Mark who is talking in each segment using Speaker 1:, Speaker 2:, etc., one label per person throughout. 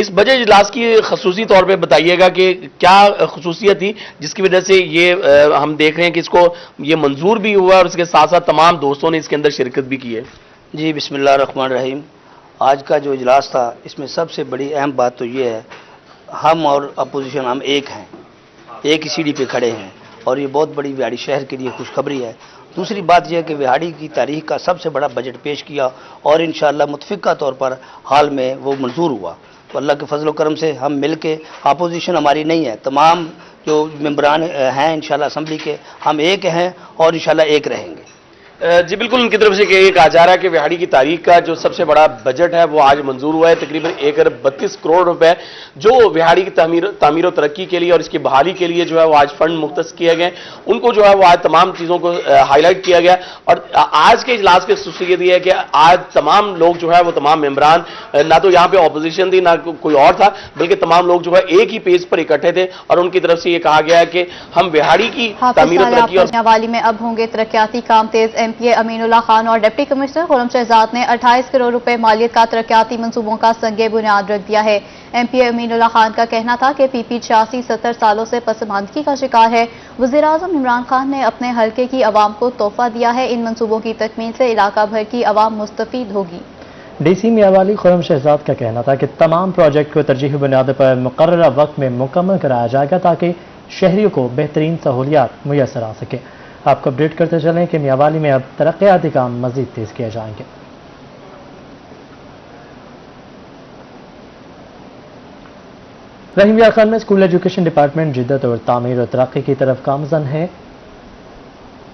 Speaker 1: اس budget اجلاس کی خصوصی طور پہ بتائیے گا کہ کیا خصوصیت تھی جس کی وجہ سے یہ ہم دیکھ رہے ہیں کہ اس کو یہ منظور بھی ہوا اور اس کے ساتھ ساتھ تمام دوستوں نے اس کے اندر شرکت بھی کی ہے؟
Speaker 2: جی بسم اللہ الرحمن الرحیم. آج کا جو اجلاس تھا اس میں سب سے بڑی اہم بات تو یہ ہے ہم اور اپوزیشن ہم ایک ہیں, ایک ہی سیڑھی پہ کھڑے ہیں اور یہ بہت بڑی وہاڑی شہر کے لیے خوشخبری ہے. دوسری بات یہ ہے کہ وہاڑی کی تاریخ کا سب سے بڑا بجٹ پیش کیا اور انشاءاللہ متفقہ طور پر حال میں وہ منظور ہوا. تو اللہ کے فضل و کرم سے ہم مل کے, اپوزیشن ہماری نہیں ہے, تمام جو ممبران ہیں انشاءاللہ اسمبلی کے ہم ایک ہیں اور انشاءاللہ ایک رہیں گے.
Speaker 1: جی بالکل, ان کی طرف سے یہ کہا جا رہا ہے کہ وہاڑی کی تاریخ کا جو سب سے بڑا بجٹ ہے وہ آج منظور ہوا ہے. تقریباً 1 ارب 32 کروڑ روپے جو وہاڑی کی تعمیر و ترقی کے لیے اور اس کی بحالی کے لیے جو ہے وہ آج فنڈ مختص کیے گئے. ان کو جو ہے وہ آج تمام چیزوں کو ہائی لائٹ کیا گیا. اور آج کے اجلاس کی خصوصیت یہ ہے کہ آج تمام لوگ جو ہے وہ تمام ممبران, نہ تو یہاں پہ اپوزیشن تھی نہ کوئی اور تھا, بلکہ تمام لوگ جو ہے ایک ہی پیج پر اکٹھے تھے اور ان کی طرف سے یہ کہا گیا ہے کہ ہم وہاڑی کی تعمیر و ترقی اور
Speaker 3: والی میں اب ہوں گے ترقیاتی کام تیز. ایم پی اے امین اللہ خان اور ڈپٹی کمشنر خرم شہزاد نے 28 کروڑ روپے مالیت کا ترقیاتی منصوبوں کا سنگ بنیاد رکھ دیا ہے. ایم پی اے امین اللہ خان کا کہنا تھا کہ پی پی 86-70 سالوں سے پسماندگی کا شکار ہے. وزیراعظم عمران خان نے اپنے حلقے کی عوام کو تحفہ دیا ہے. ان منصوبوں کی تکمیل سے علاقہ بھر کی عوام مستفید ہوگی.
Speaker 4: ڈی سی میاوالی خرم شہزاد کا کہنا تھا کہ تمام پروجیکٹ کو ترجیحی بنیاد پر مقررہ وقت میں مکمل کرایا جائے گا تاکہ شہریوں کو بہترین سہولیات میسر آ سکے. آپ کو اپڈیٹ کرتے چلیں کہ میاوالی میں اب ترقیاتی کام مزید تیز کیے جائیں گے. رحیم یار خان میں اسکول ایجوکیشن ڈپارٹمنٹ جدت اور تعمیر و ترقی کی طرف گامزن ہے.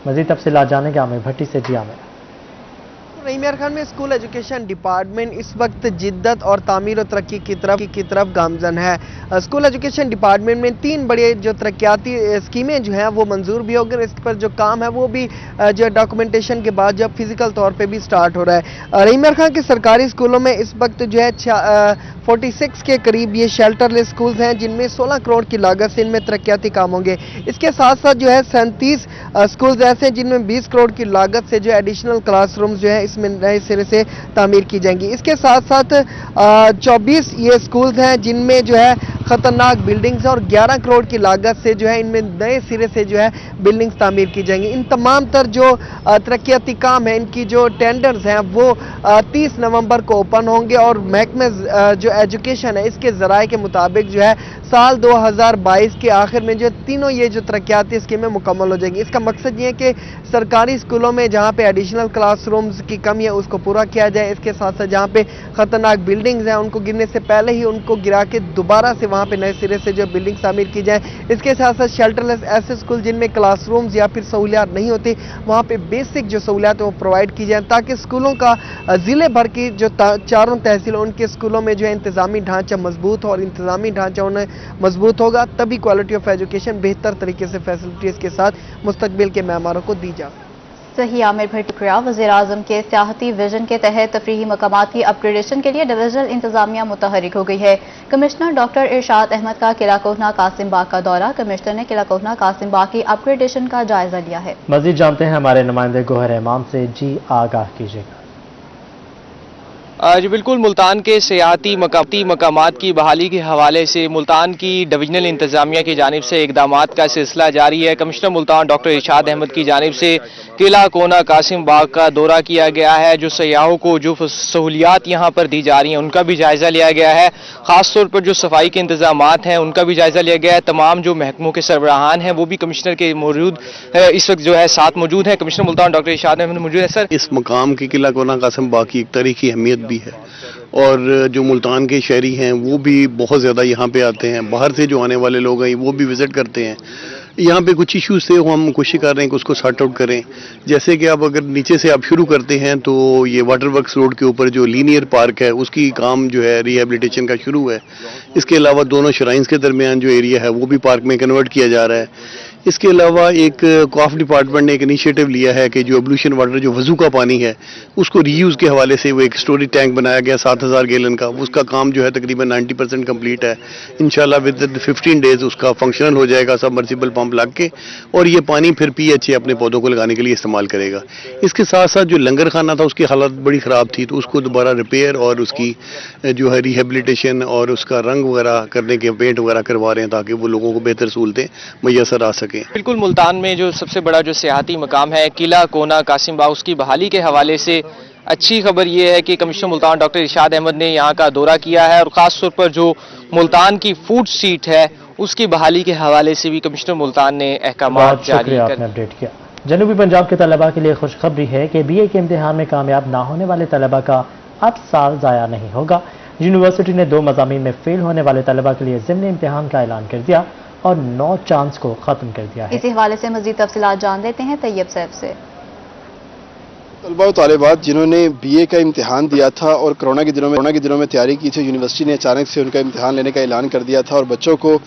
Speaker 4: مزید تفصیلات جانیں گے عامر بھٹی سے. جی عامر.
Speaker 5: رحیم یار خان میں اسکول ایجوکیشن ڈپارٹمنٹ اس وقت جدت اور تعمیر و ترقی کی طرف گامزن ہے. اسکول ایجوکیشن ڈپارٹمنٹ میں 3 بڑے جو ترقیاتی اسکیمیں جو ہیں وہ منظور بھی ہو گئے. اس پر جو کام ہے وہ بھی جو ڈاکومنٹیشن کے بعد جب فزیکل طور پہ بھی سٹارٹ ہو رہا ہے. رحیم یار خان کے سرکاری اسکولوں میں اس وقت جو ہے 46 کے قریب یہ شیلٹر لیس اسکولز ہیں جن میں 16 کروڑ کی لاگت سے ان میں ترقیاتی کام ہوں گے. اس کے ساتھ ساتھ جو ہے 37 اسکولز ایسے ہیں جن میں 20 کروڑ کی لاگت سے جو ایڈیشنل کلاس رومز جو ہے اس میں نئے سرے سے تعمیر کی جائیں گی. اس کے ساتھ ساتھ 24 یہ اسکولز ہیں جن میں جو ہے خطرناک بلڈنگز ہیں اور 11 کروڑ کی لاگت سے جو ہے ان میں نئے سرے سے جو ہے بلڈنگز تعمیر کی جائیں گی. ان تمام تر جو ترقیاتی کام ہیں ان کی جو ٹینڈرز ہیں وہ 30 نومبر کو اوپن ہوں گے اور محکمہ جو ایجوکیشن ہے اس کے ذرائع کے مطابق جو ہے سال 2022 کے آخر میں جو تینوں یہ جو ترقیاتی اسکیمیں مکمل ہو جائیں گی. اس کا مقصد یہ ہے کہ سرکاری اسکولوں میں جہاں پہ ایڈیشنل کلاس رومز کی کمی ہے اس کو پورا کیا جائے. اس کے ساتھ ساتھ جہاں پہ خطرناک بلڈنگز ہیں ان کو گرنے سے پہلے ہی ان کو گرا کے دوبارہ سے وہاں پہ نئے سرے سے جو بلڈنگ تعمیر کی جائیں. اس کے ساتھ ساتھ شیلٹر لیس ایسے اسکول جن میں کلاس رومز یا پھر سہولیات نہیں ہوتی وہاں پہ بیسک جو سہولیات ہیں وہ پرووائڈ کی جائیں تاکہ اسکولوں کا ضلع بھر کی جو 4 تحصیلوں ان کے اسکولوں میں جو ہے انتظامی ڈھانچہ مضبوط ہو اور انتظامی ڈھانچہ انہیں مضبوط ہوگا تبھی کوالٹی آف ایجوکیشن بہتر طریقے سے فیسلٹیز کے ساتھ مستقبل کے معیاروں کو دی جا.
Speaker 3: صحیح عامر بھٹی. وزیر اعظم کے سیاحتی ویژن کے تحت تفریحی مقامات کی اپ گریڈیشن کے لیے ڈویژنل انتظامیہ متحرک ہو گئی ہے. کمشنر ڈاکٹر ارشاد احمد کا قلعہ کوہنہ قاسم باغ کا دورہ. کمشنر نے قلعہ کوہنہ قاسم باغ کی اپ گریڈیشن کا جائزہ لیا ہے.
Speaker 4: مزید جانتے ہیں ہمارے نمائندے گوہر امام سے. جی آگاہ کیجیے گا.
Speaker 6: جی بالکل, ملتان کے سیاحتی مقامات کی بحالی کے حوالے سے ملتان کی ڈویژنل انتظامیہ کی جانب سے اقدامات کا سلسلہ جاری ہے. کمشنر ملتان ڈاکٹر ارشاد احمد کی جانب سے قلعہ کوہنہ قاسم باغ کا دورہ کیا گیا ہے. جو سیاحوں کو جو سہولیات یہاں پر دی جا رہی ہیں ان کا بھی جائزہ لیا گیا ہے. خاص طور پر جو صفائی کے انتظامات ہیں ان کا بھی جائزہ لیا گیا ہے. تمام جو محکموں کے سربراہان ہیں وہ بھی کمشنر کے اس وقت جو ہے ساتھ موجود ہیں. کمشنر ملتان ڈاکٹر ارشاد احمد موجود ہے. سر,
Speaker 7: اس مقام کی قلعہ کوہنہ قاسم باغ کی ایک تاریخی اہمیت بھی ہے اور جو ملتان کے شہری ہیں وہ بھی بہت زیادہ یہاں پہ آتے ہیں. باہر سے جو آنے والے لوگ ہیں وہ بھی وزٹ کرتے ہیں. یہاں پہ کچھ ایشوز تھے ہم کوشش کر رہے ہیں کہ اس کو سارٹ آؤٹ کریں. جیسے کہ اب اگر نیچے سے آپ شروع کرتے ہیں تو یہ واٹر ورکس روڈ کے اوپر جو لینئر پارک ہے اس کی کام جو ہے ریہیبلیٹیشن کا شروع ہے. اس کے علاوہ دونوں شرائنز کے درمیان جو ایریا ہے وہ بھی پارک میں کنورٹ کیا جا رہا ہے. اس کے علاوہ ایک کاف ڈپارٹمنٹ نے ایک انیشیٹو لیا ہے کہ جو ایبلوشن واٹر جو وضو کا پانی ہے اس کو ری یوز کے حوالے سے وہ ایک اسٹوریج ٹینک بنایا گیا 7000 گیلن کا. اس کا کام جو ہے تقریباً 90% کمپلیٹ ہے. انشاءاللہ ود 15 ڈیز اس کا فنکشنل ہو جائے گا سبمرسیبل پمپ لگ کے, اور یہ پانی پھر پی ایچ اے اپنے پودوں کو لگانے کے لیے استعمال کرے گا. اس کے ساتھ ساتھ جو لنگر خانہ تھا اس کی حالت بڑی خراب تھی, تو اس کو دوبارہ ریپیئر اور اس کی جو ہے ریہیبلیٹیشن اور اس کا رنگ وغیرہ کرنے کے پینٹ وغیرہ کروا رہے ہیں تاکہ وہ لوگوں کو بہتر سہولتیں میسر آ سکیں.
Speaker 6: بالکل ملتان میں جو سب سے بڑا جو سیاحتی مقام ہے قلعہ کونا قاسم باغ, اس کی بحالی کے حوالے سے اچھی خبر یہ ہے کہ کمشنر ملتان ڈاکٹر ارشاد احمد نے یہاں کا دورہ کیا ہے, اور خاص طور پر جو ملتان کی فوڈ اسٹریٹ ہے اس کی بحالی کے حوالے سے بھی کمشنر ملتان نے احکامات جاری
Speaker 4: آپ نے اپڈیٹ کیا. جنوبی پنجاب کے طلباء کے لیے خوشخبری ہے کہ بی اے کے امتحان میں کامیاب نہ ہونے والے طلباء کا اب سال ضائع نہیں ہوگا. یونیورسٹی نے 2 مضامین میں فیل ہونے والے طلباء کے لیے ضمنی امتحان کا اعلان کر دیا اور 9 چانس کو ختم کر دیا ہے.
Speaker 3: اسی حوالے سے مزید تفصیلات جان لیتے ہیں طیب سیف سے.
Speaker 8: طلباء و طالبات جنہوں نے بی اے کا امتحان دیا تھا اور کرونا کے دنوں میں تیاری کی تھی, یونیورسٹی نے اچانک سے ان کا امتحان لینے کا اعلان کر دیا تھا اور بچوں کو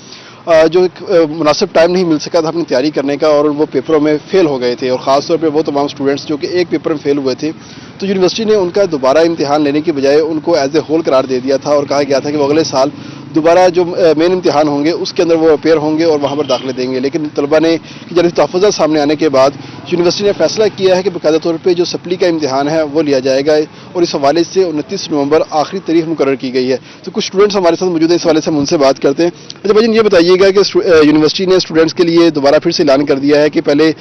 Speaker 8: جو ایک مناسب ٹائم نہیں مل سکا تھا اپنی تیاری کرنے کا, اور وہ پیپروں میں فیل ہو گئے تھے, اور خاص طور پہ وہ تمام اسٹوڈنٹس جو کہ ایک پیپر میں فیل ہوئے تھے, تو یونیورسٹی نے ان کا دوبارہ امتحان لینے کی بجائے ان کو ایز اے ہول قرار دے دیا تھا اور کہا گیا تھا کہ وہ اگلے سال دوبارہ جو مین امتحان ہوں گے اس کے اندر وہ اپیئر ہوں گے اور وہاں پر داخلے دیں گے. لیکن طلباء نے جب تحفظات سامنے آنے کے بعد یونیورسٹی نے فیصلہ کیا ہے کہ باقاعدہ طور پہ جو سپلی کا امتحان ہے وہ لیا جائے گا, اور اس حوالے سے 29 نومبر آخری تاریخ مقرر کی گئی ہے. تو کچھ اسٹوڈنٹس ہمارے ساتھ موجود ہیں, اس حوالے سے ہم ان سے بات کرتے ہیں. اچھا بھائی یہ بتائیے گا کہ یونیورسٹی نے اسٹوڈنٹس کے لیے دوبارہ پھر سے اعلان کر دیا ہے کہ پہلے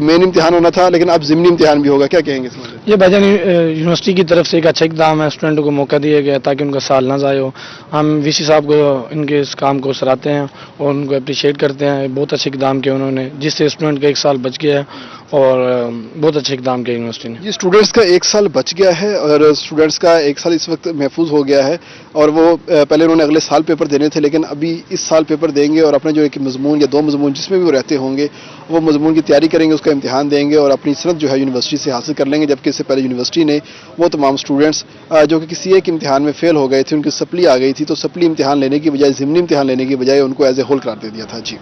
Speaker 8: مین امتحان ہونا تھا لیکن اب ضمنی امتحان بھی ہوگا, کیا کہیں گے اس میں؟
Speaker 9: یہ بھائی جان یونیورسٹی کی طرف سے ایک اچھا اقدام ہے, اسٹوڈنٹ کو موقع دیا گیا تاکہ ان کا سال نہ ضائع ہو. ہم وی سی صاحب کو ان کے اس کام کو سراہتے ہیں اور ان کو اپریشیٹ کرتے ہیں. بہت اچھے اقدام کیا انہوں نے, جس سے اسٹوڈنٹ کا 1 سال بچ گیا ہے, اور بہت اچھے اقدام کیا یونیورسٹی نے.
Speaker 8: جی اسٹوڈنٹس کا 1 سال بچ گیا ہے اور اسٹوڈنٹس کا 1 سال اس وقت محفوظ ہو گیا ہے, اور وہ پہلے انہوں نے اگلے سال پیپر دینے تھے لیکن ابھی اس سال پیپر دیں گے اور اپنا جو ایک مضمون یا 2 مضمون جس میں بھی وہ رہتے ہوں گے وہ مضمون کی تیاری کریں گے, اس کا امتحان دیں گے اور اپنی سند جو ہے یونیورسٹی سے حاصل کر لیں گے. جبکہ اس سے پہلے یونیورسٹی نے وہ تمام اسٹوڈنٹس جو کہ کسی ایک امتحان میں فیل ہو گئے تھے, ان کی سپلی آ گئی تھی, تو سپلی امتحان لینے کی بجائے ضمنی امتحان لینے کی بجائے ان کو ایز اے ہول قرار دے دیا تھا. جی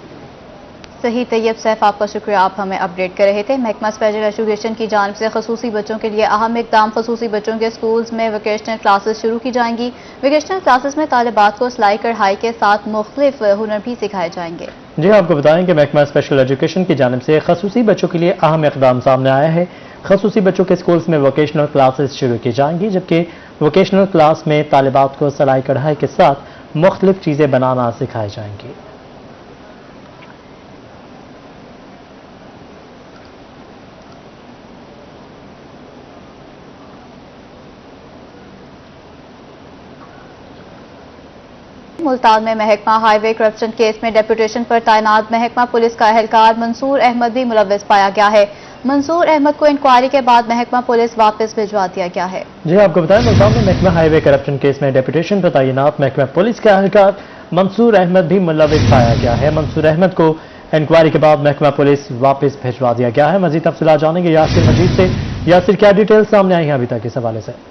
Speaker 3: صحیح طیب سیف, آپ کا شکریہ, آپ ہمیں اپڈیٹ کر رہے تھے. محکمہ اسپیشل ایجوکیشن کی جانب سے خصوصی بچوں کے لیے اہم اقدام. خصوصی بچوں کے اسکولز میں ویکیشنل کلاسز شروع کی جائیں گی. ویکیشنل کلاسز میں طالبات کو سلائی کڑھائی کے ساتھ مختلف ہنر بھی سکھائے جائیں گے.
Speaker 4: جی آپ کو بتائیں کہ محکمہ اسپیشل ایجوکیشن کی جانب سے خصوصی بچوں کے لیے اہم اقدام سامنے آیا ہے. خصوصی بچوں کے اسکولز میں ووکیشنل کلاسز شروع کی جائیں گی, جبکہ ووکیشنل کلاس میں طالبات کو سلائی کڑھائی کے ساتھ مختلف چیزیں بنانا سکھائی جائیں گی.
Speaker 3: ملتان میں محکمہ ہائی وے کرپشن کیس میں ڈیپوٹیشن پر تعینات محکمہ پولیس کا اہلکار منصور احمد بھی ملوث پایا گیا ہے. منصور احمد کو انکوائری کے بعد محکمہ پولیس واپس بھجوا دیا گیا ہے.
Speaker 4: جی آپ کو بتائیں ملتان میں محکمہ ہائی وے کرپشن کیس میں ڈیپوٹیشن پر تعینات محکمہ پولیس کا اہلکار منصور احمد بھی ملوث پایا گیا ہے. منصور احمد کو انکوائری کے بعد محکمہ پولیس واپس بھجوا دیا گیا ہے. مزید تفصیلات جانیں گے یاسر مجید سے. یاسر, کیا ڈیٹیل سامنے آئی ہیں ابھی تک اس حوالے سے؟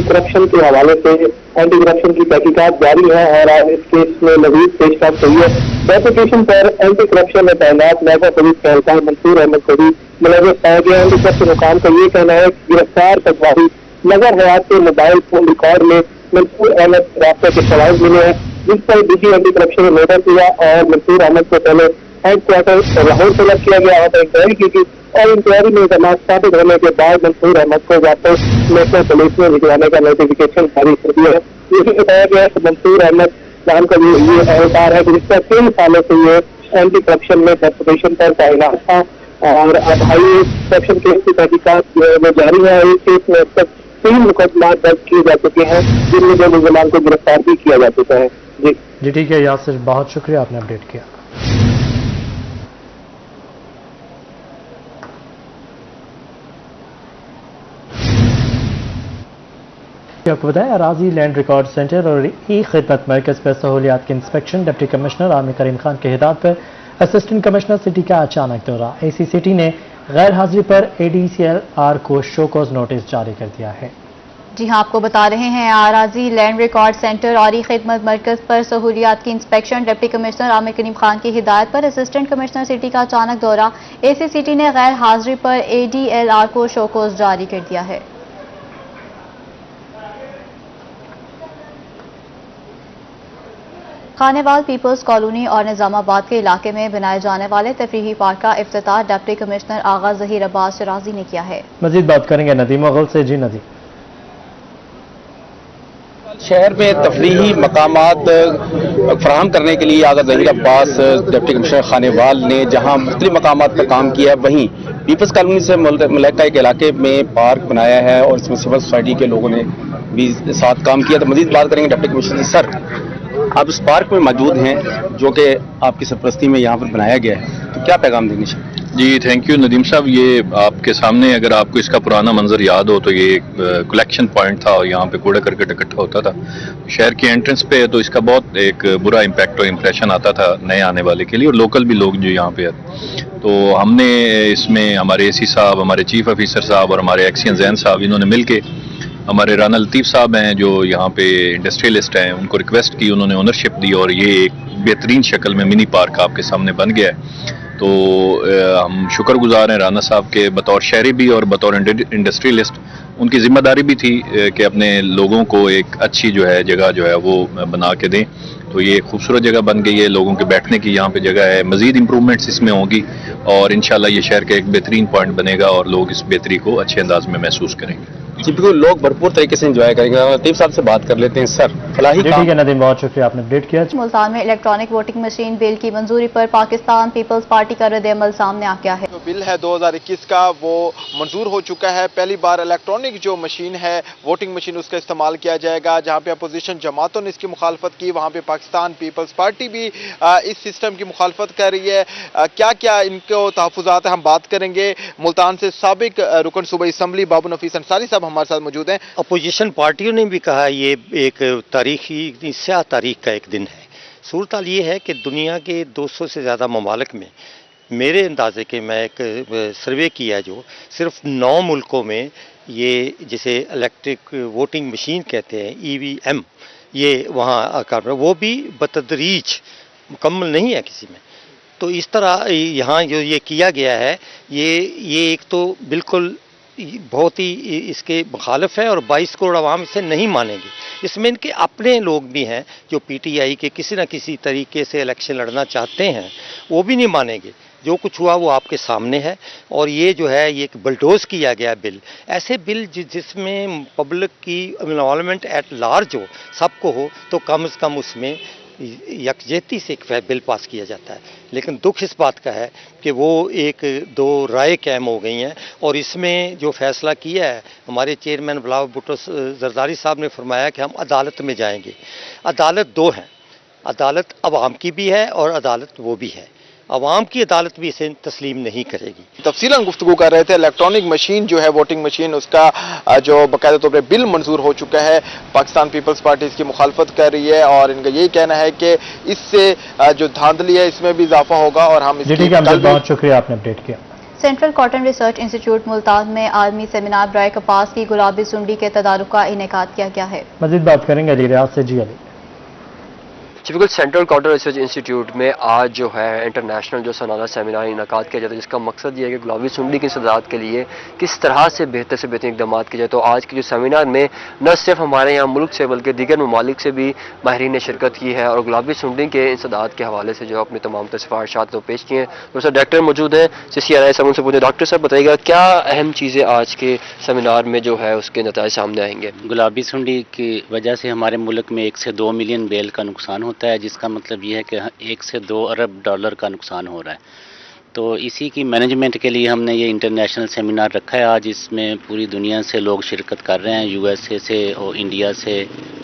Speaker 10: کرپشن کے حوالے سے اینٹی کرپشن کی تحقیقات جاری ہے اور آج اس کیس میں مزید پیش رفت ہوئی ہے. ڈیپوٹیشن پر اینٹی کرپشن میں تعینات محکمہ پولیس کے اہلکار منصور احمد کو بھی ملوث پایا گیا. اینٹی کرپشن حکام کا یہ کہنا ہے کہ گرفتار پٹواری نظر حیات کے موبائل فون ریکارڈ میں منصور احمد رابطے کے شواہد ملے ہیں, جس پر ڈی اینٹی کرپشن نے نوٹس دیا اور منصور احمد کو پہلے ہیڈ کوارٹر لاہور طلب کیا گیا اور انکوائری کی گئی, اور انکوائری میں الزامات ثابت ہونے کے بعد منصور احمد کو واپس محکمہ پولیس میں بھجوانے کا نوٹیفکیشن جاری کر دیا ہے. یہ بھی بتایا گیا ہے کہ منصور احمد نام کا یہ اہلکار ہے جس کا 3 سالوں سے یہ اینٹی کرپشن میں ڈیپوٹیشن پر تعینات تھا, اور اب ہائی کرپشن کیس کی تحقیقات میں جاری ہے. اس کیس میں اب تک 3 مقدمات درج کیے جا چکے ہیں جن میں 2 ملزمان کو گرفتار بھی کیا جا چکا ہے.
Speaker 4: جی ٹھیک ہے یاسر, بہت شکریہ, آپ نے اپڈیٹ کیا. آپ کو بتائیں اراضی لینڈ ریکارڈ سینٹر اور ای خدمت مرکز پر سہولیات کے انسپیکشن. ڈپٹی کمشنر عامر کریم خان کی ہدایت پر اسسٹنٹ کمشنر سٹی کا اچانک دورہ. اے سی سٹی نے غیر حاضری پر ADCLR کو شو کوز نوٹس جاری کر دیا ہے.
Speaker 3: جی ہاں، آپ کو بتا رہے ہیں آراضی لینڈ ریکارڈ سینٹر اور خدمت مرکز پر سہولیات کی انسپیکشن ڈپٹی کمشنر عامر کریم خان کی ہدایت پر اسسٹنٹ کمشنر سٹی کا اچانک دورہ، اے سی سٹی نے غیر حاضری پر اے ڈی ایل آر کو شوکوز جاری کر دیا ہے۔ خانیوال پیپلز کالونی اور نظام آباد کے علاقے میں بنائے جانے والے تفریحی پارک کا افتتاح ڈپٹی کمشنر آغا ظہیر عباس شرازی نے کیا ہے۔
Speaker 4: مزید بات کریں گے ندیم مغل سے۔ جی ندیم،
Speaker 11: شہر میں تفریحی مقامات فراہم کرنے کے لیے آغا ظہیر عباس ڈپٹی کمشنر خانیوال نے جہاں مختلف مقامات پر کام کیا، وہیں پیپلز کالونی سے ملکہ ایک علاقے میں پارک بنایا ہے اور اس میں سول سوسائٹی کے لوگوں نے بھی ساتھ کام کیا۔ تو مزید بات کریں گے ڈپٹی کمشنر سر، آپ اس پارک میں موجود ہیں جو کہ آپ کی سرپرستی میں یہاں پر بنایا گیا ہے، تو کیا پیغام دیں گے؟
Speaker 12: جی تھینک یو ندیم صاحب، یہ آپ کے سامنے اگر آپ کو اس کا پرانا منظر یاد ہو تو یہ ایک کلیکشن پوائنٹ تھا اور یہاں پہ کوڑا کرکٹ اکٹھا ہوتا تھا شہر کی انٹرنس پہ، تو اس کا بہت ایک برا امپیکٹ اور امپریشن آتا تھا نئے آنے والے کے لیے اور لوکل بھی لوگ جو یہاں پہ آتے۔ تو ہم نے اس میں ہمارے اے سی صاحب، ہمارے چیف آفیسر صاحب اور ہمارے ایکسین زین صاحب، انہوں نے مل کے، ہمارے رانا لطیف صاحب ہیں جو یہاں پہ انڈسٹریلسٹ ہیں، ان کو ریکویسٹ کی، انہوں نے اونرشپ دی اور یہ ایک بہترین شکل میں منی پارک آپ کے سامنے بن گیا ہے۔ تو ہم شکر گزار ہیں رانا صاحب کے، بطور شہری بھی اور بطور انڈسٹریلسٹ ان کی ذمہ داری بھی تھی کہ اپنے لوگوں کو ایک اچھی جو ہے جگہ جو ہے وہ بنا کے دیں۔ تو یہ خوبصورت جگہ بن گئی ہے، لوگوں کے بیٹھنے کی یہاں پہ جگہ ہے، مزید امپرومنٹس اس میں ہوں گی اور انشاءاللہ یہ شہر کا ایک بہترین پوائنٹ بنے گا اور لوگ اس بہتری کو اچھے انداز میں محسوس کریں گے۔
Speaker 11: جی بالکل، لوگ بھرپور طریقے سے انجوائے کریں گے۔ لطیف صاحب سے بات کر لیتے ہیں۔ سر، فلاحی
Speaker 4: جی ٹھیک ہے ندیم، بہت شکریہ، آپ نے اپڈیٹ کیا۔
Speaker 3: ملتان میں الیکٹرانک ووٹنگ مشین بل کی منظوری پر پاکستان پیپلز پارٹی کا رد عمل سامنے آ گیا ہے۔
Speaker 13: جو بل ہے 2021 کا وہ منظور ہو چکا ہے۔ پہلی بار الیکٹرانک جو مشین ہے، ووٹنگ مشین، اس کا استعمال کیا جائے گا۔ جہاں پہ اپوزیشن جماعتوں نے اس کی مخالفت کی، وہاں پہ پاکستان پیپلز پارٹی بھی اس سسٹم کی مخالفت کر رہی ہے۔ کیا کیا ان کو تحفظات ہیں، ہم بات کریں گے۔ ملتان سے سابق رکن صوبائی اسمبلی بابو نفیس انصاری صاحب ہمارے ساتھ موجود ہیں۔
Speaker 14: اپوزیشن پارٹیوں نے بھی کہا یہ ایک تاریخی سیاہ تاریخ کا ایک دن ہے۔ صورتحال یہ ہے کہ دنیا کے 200 سے زیادہ ممالک میں میرے اندازے کے میں ایک سروے کیا جو صرف 9 ملکوں میں یہ جسے الیکٹرک ووٹنگ مشین کہتے ہیں EVM، یہ وہاں کام رہا، وہ بھی بتدریج مکمل نہیں ہے کسی میں۔ تو اس طرح یہاں جو یہ کیا گیا ہے یہ ایک تو بالکل بہت ہی اس کے مخالف ہے اور 22 کروڑ عوام اسے نہیں مانیں گے۔ اس میں ان کے اپنے لوگ بھی ہیں جو PTI کے کسی نہ کسی طریقے سے الیکشن لڑنا چاہتے ہیں، وہ بھی نہیں مانیں گے۔ جو کچھ ہوا وہ آپ کے سامنے ہے، اور یہ جو ہے یہ ایک بلڈوز کیا گیا بل، ایسے بل جس میں پبلک کی انوالومنٹ ایٹ لارج ہو، سب کو ہو، تو کم از کم اس میں یکجہتی سے ایک بل پاس کیا جاتا ہے۔ لیکن دکھ اس بات کا ہے کہ وہ ایک دو رائے قائم ہو گئی ہیں، اور اس میں جو فیصلہ کیا ہے ہمارے چیئرمین بلاول بھٹو زرداری صاحب نے فرمایا کہ ہم عدالت میں جائیں گے۔ عدالت دو ہیں، عدالت عوام کی بھی ہے اور عدالت وہ بھی ہے۔ عوام کی عدالت بھی اسے تسلیم نہیں کرے گی۔
Speaker 13: تفصیلاً گفتگو کر رہے تھے۔ الیکٹرانک مشین جو ہے ووٹنگ مشین، اس کا جو باقاعدہ طور پہ بل منظور ہو چکا ہے۔ پاکستان پیپلز پارٹی اس کی مخالفت کر رہی ہے اور ان کا یہی کہنا ہے کہ اس سے جو دھاندلی ہے اس میں بھی اضافہ ہوگا اور ہم اس
Speaker 4: جی ٹھیک ہے، بہت شکریہ، آپ نے اپڈیٹ کیا۔
Speaker 3: Central cotton research institute Multan میں عالمی سیمینار برائے کپاس کی گلابی سنڈی کے تدارک کا انعقاد کیا گیا ہے۔
Speaker 4: مزید بات کریں گے علی ریاض سے۔ جی علی،
Speaker 15: بالکل، سینٹرل کاٹن ریسرچ انسٹیٹیوٹ میں آج جو ہے انٹرنیشنل جو سالانہ سیمینار انعقاد کیا جاتا ہے، جس کا مقصد یہ ہے کہ گلابی سنڈی کی انسداد کے لیے کس طرح سے بہتر اقدامات کیے جائے۔ تو آج کے جو سیمینار میں نہ صرف ہمارے یہاں ملک سے بلکہ دیگر ممالک سے بھی ماہرین نے شرکت کی ہے اور گلابی سنڈی کے انسداد کے حوالے سے جو اپنے تمام سفارشات کو پیش کیے ہیں۔ پروفیسر ڈائریکٹر موجود ہیں CCRI صاحب، ان سے پوچھیں ڈاکٹر صاحب بتائیے گا کیا اہم چیزیں آج کے سیمینار میں جو ہے اس کے نتائج سامنے آئیں گے؟
Speaker 16: گلابی سنڈی کی وجہ سے ہمارے ملک میں 1 سے 2 ملین بیل کا نقصان ہوتا ہے، جس کا مطلب یہ ہے کہ 1 سے 2 ارب ڈالر کا نقصان ہو رہا ہے۔ تو اسی کی مینجمنٹ کے لیے ہم نے یہ انٹرنیشنل سیمینار رکھا ہے آج۔ اس میں پوری دنیا سے لوگ شرکت کر رہے ہیں، USA سے اور انڈیا سے،